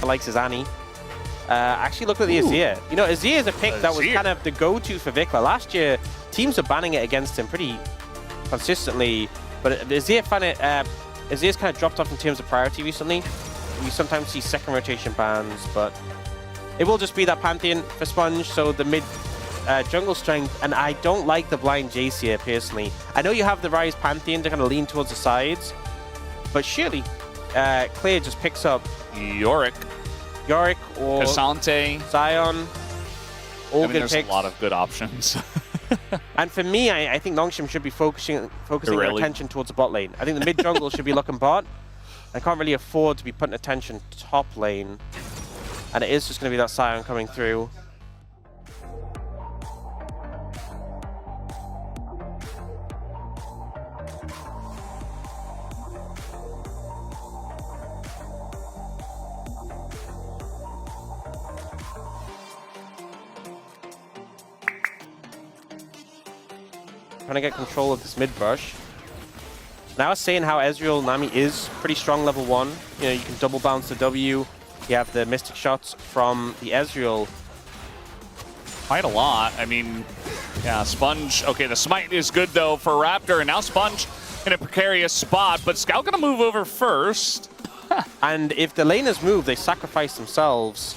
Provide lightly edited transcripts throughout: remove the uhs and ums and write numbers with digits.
the likes of Annie. Actually, look at the Azir. You know, Azir is a pick that was kind of the go-to for Vikla. Last year, teams were banning it against him pretty consistently, but Azir's kind of dropped off in terms of priority recently. You sometimes see second rotation bans, but it will just be that Pantheon for Sponge, so the mid jungle strength, and I don't like the blind Jace here, personally. I know you have the Ryze Pantheon to kind of lean towards the sides, but surely Clear just picks up Yorick or Cassante, Zion. All good there's picks. A lot of good options. And for me, I think Longshim should be focusing their attention towards the bot lane. I think the mid jungle should be looking bot. I can't really afford to be putting attention top lane. And it is just going to be that Zion coming through. Trying to get control of this mid brush. Now I was saying how Ezreal Nami is pretty strong level 1. You know, you can double bounce the W. You have the Mystic shots from the Ezreal. Quite a lot. I mean, yeah, Sponge. Okay, the smite is good though for Raptor, and now Sponge in a precarious spot, but Scout gonna move over first. And if the laners move, they sacrifice themselves.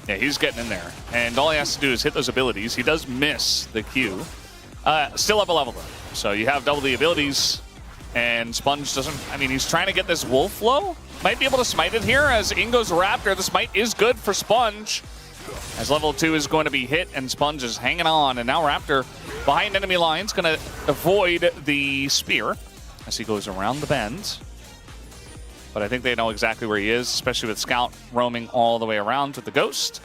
Yeah, he's getting in there, and all he has to do is hit those abilities. He does miss the Q. Still up a level though. So you have double the abilities, and Sponge doesn't, I mean, he's trying to get this Wolf low. Might be able to smite it here as in goes Raptor. The smite is good for Sponge, as level 2 is going to be hit, and Sponge is hanging on. And now Raptor behind enemy lines, going to avoid the spear as he goes around the bend. But I think they know exactly where he is, especially with Scout roaming all the way around with the Ghost.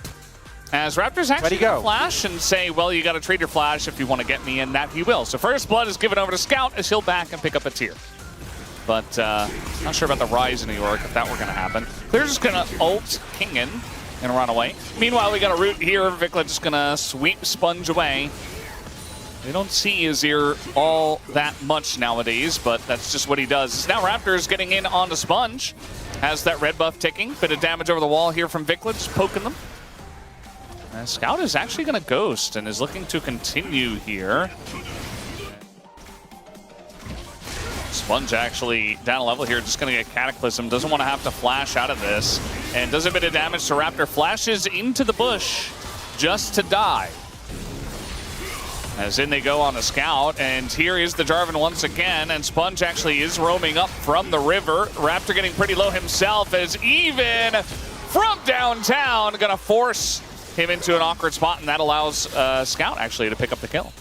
As Raptor's actually going to flash and say, well, you got to trade your flash if you want to get me, and that he will. So first blood is given over to Scout as he'll back and pick up a tier. But not sure about the Rise in New York if that were going to happen. Clear's just going to ult Kingen and run away. Meanwhile, we got a root here. Vikla just going to sweep Sponge away. We don't see Azir all that much nowadays, but that's just what he does. Now Raptor's getting in onto Sponge. Has that red buff ticking. Bit of damage over the wall here from Vikla, just poking them. Scout is actually going to Ghost and is looking to continue here. Sponge actually down a level here, just going to get Cataclysm. Doesn't want to have to flash out of this. And does a bit of damage to Raptor. Flashes into the bush just to die. As in they go on the Scout. And here is the Jarvan once again. And Sponge actually is roaming up from the river. Raptor getting pretty low himself as even from downtown going to force him into an awkward spot, and that allows Scout actually to pick up the kill.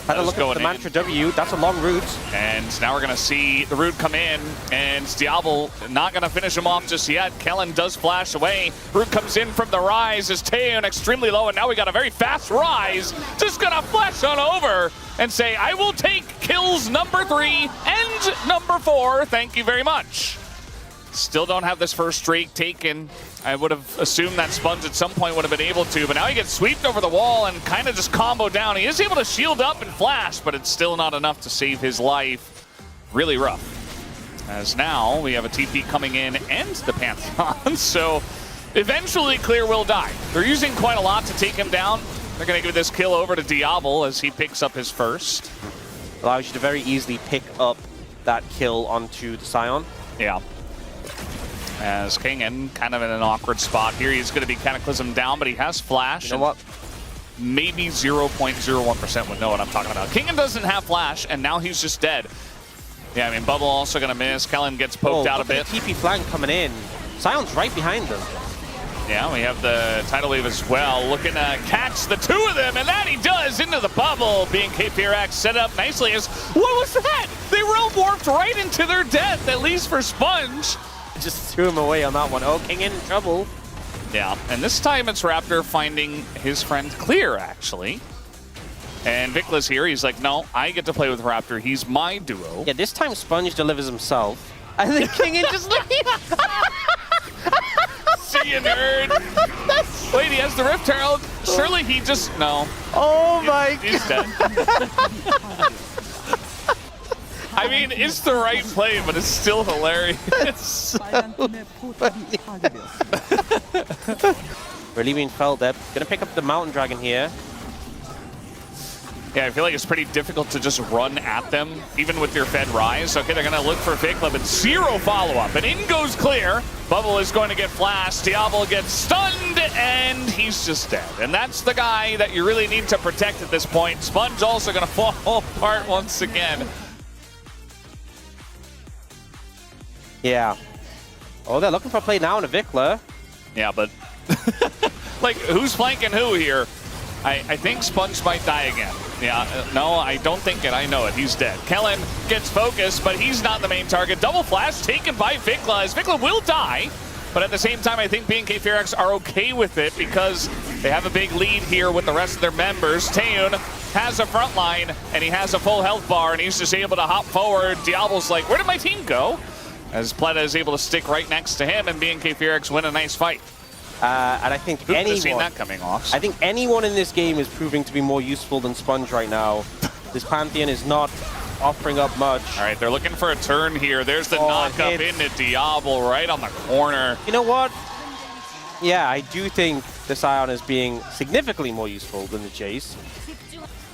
Had a look at the Mantra W, that's a long route. And now we're gonna see the route come in, and Diable not gonna finish him off just yet. Kellen does flash away. Route comes in from the Rise as Taeyeon extremely low, and now we got a very fast Rise. Just gonna flash on over and say, I will take kills number 3 and number 4, thank you very much. Still don't have this first streak taken. I would have assumed that Sponge at some point would have been able to, but now he gets swept over the wall and kind of just combo down. He is able to shield up and flash, but it's still not enough to save his life. Really rough. As now we have a TP coming in and the Pantheon, so eventually Clear will die. They're using quite a lot to take him down. They're going to give this kill over to Diable as he picks up his first. Allows you to very easily pick up that kill onto the Sion. Yeah. As Kingen kind of in an awkward spot here. He's going to be Cataclysm down, but he has Flash. You know what? Maybe 0.01% would know what I'm talking about. Kingen doesn't have Flash, and now he's just dead. Yeah, I mean, Bubble also going to miss. Kellen gets poked out a bit. TP flank coming in. Sion's right behind them. Yeah, we have the Tidal Wave as well. Looking to catch the two of them, and that he does into the bubble. Being KPRX set up nicely as, what was that? They realm warped right into their death, at least for Sponge. Just threw him away on that one. Oh, King in trouble. Yeah, and this time it's Raptor finding his friend Clear, actually. And Vikla's here. He's like, no, I get to play with Raptor. He's my duo. Yeah, this time Sponge delivers himself. And then King in just leaves. See you, nerd. Wait, he has the Rift Herald. Surely he just, no. Oh my He's dead. I mean, it's the right play, but it's still hilarious. Really being felt there. Gonna pick up the Mountain Dragon here. Yeah, I feel like it's pretty difficult to just run at them, even with your Fed Rise. Okay, they're going to look for Vikla, but zero follow-up. And in goes Clear. Bubble is going to get flashed. Diable gets stunned, and he's just dead. And that's the guy that you really need to protect at this point. Sponge also going to fall apart once again. Yeah. Oh, they're looking for a play now on a Vikla. Yeah, but like, who's flanking who here? I think Sponge might die again. Yeah, no, I don't think it. I know it. He's dead. Kellen gets focused, but he's not the main target. Double flash taken by Vikla, as Vikla will die. But at the same time, I think BNK FairX are okay with it because they have a big lead here with the rest of their members. Taeyun has a front line, and he has a full health bar, and he's just able to hop forward. Diablo's like, where did my team go? As Pleta is able to stick right next to him, and BNK FairX win a nice fight. And I think anyone, seen that coming off. I think anyone in this game is proving to be more useful than Sponge right now. This Pantheon is not offering up much. All right, they're looking for a turn here. There's the knock-up into Diable right on the corner. You know what? Yeah, I do think the Scion is being significantly more useful than the Chase.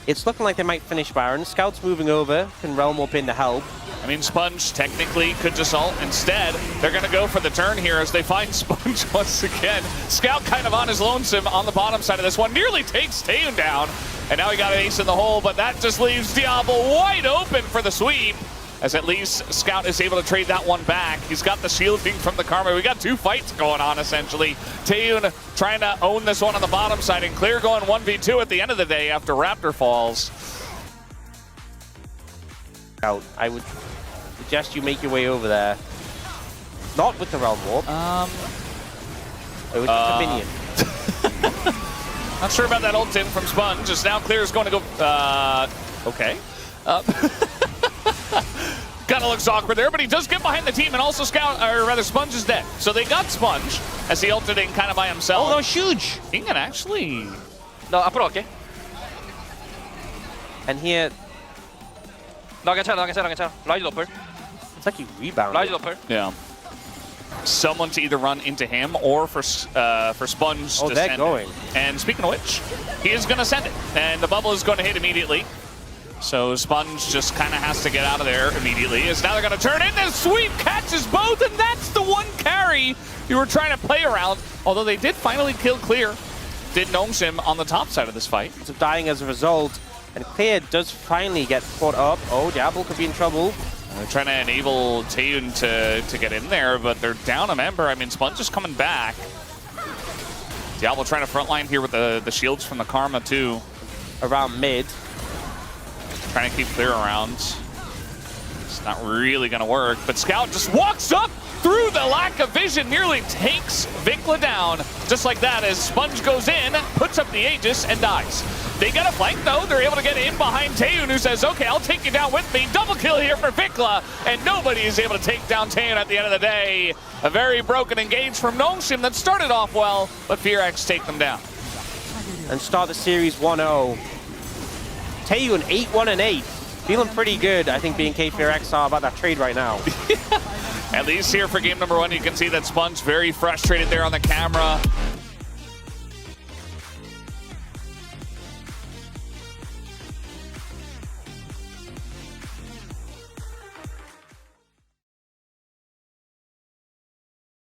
It's looking like they might finish Baron. Scout's moving over. Can Realm up in to help. I mean, Sponge technically could just ult. Instead, they're going to go for the turn here as they find Sponge once again. Scout kind of on his lonesome on the bottom side of this one. Nearly takes Taeyun down. And now he got an ace in the hole, but that just leaves Diable wide open for the sweep. As at least Scout is able to trade that one back. He's got the shielding from the Karma. We got two fights going on, essentially. Taeyun trying to own this one on the bottom side, and Clear going 1v2 at the end of the day after Raptor falls. I would suggest you make your way over there. Not with the Realm Warp. It was just a minion. Not sure about that ult in from Sponge. Just now Clear is going to go... okay. Kind of looks awkward there, but he does get behind the team, and also Scout, or rather Sponge is dead. So they got Sponge as he ulted in kind of by himself. Oh, that was huge. He can actually... No, 앞으로 갈게. And here, 나 괜찮아. 라이즈 노플. it's like he rebounded. 라이즈 노플. Yeah. Someone to either run into him or for Sponge Oh, to they're send going. it. And speaking of which, he is going to send it. And the bubble is going to hit immediately. So Sponge just kind of has to get out of there immediately. As now they're going to turn in. The sweep catches both, and that's the one carry you were trying to play around. Although they did finally kill Clear. Did Gnome Sim on the top side of this fight. Of dying as a result. And Clear does finally get caught up. Oh, Diable could be in trouble. They're trying to enable Taeyun to get in there, but they're down a member. I mean, Sponge is coming back. Diable trying to frontline here with the shields from the Karma, too. Around mid. Trying to keep Clear around. It's not really going to work, but Scout just walks up through the lack of vision, nearly takes Vikla down. Just like that, as Sponge goes in, puts up the Aegis, and dies. They get a flank, though. They're able to get in behind Taeyun, who says, okay, I'll take you down with me. Double kill here for Vikla, and nobody is able to take down Taeyun at the end of the day. A very broken engage from Gnome Sim that started off well, but FairX take them down. And start the series 1-0. Taeyun 8-1-8. Feeling pretty good. I think BNK FairX are about that trade right now. At least here for game number one, you can see that Sponge very frustrated there on the camera.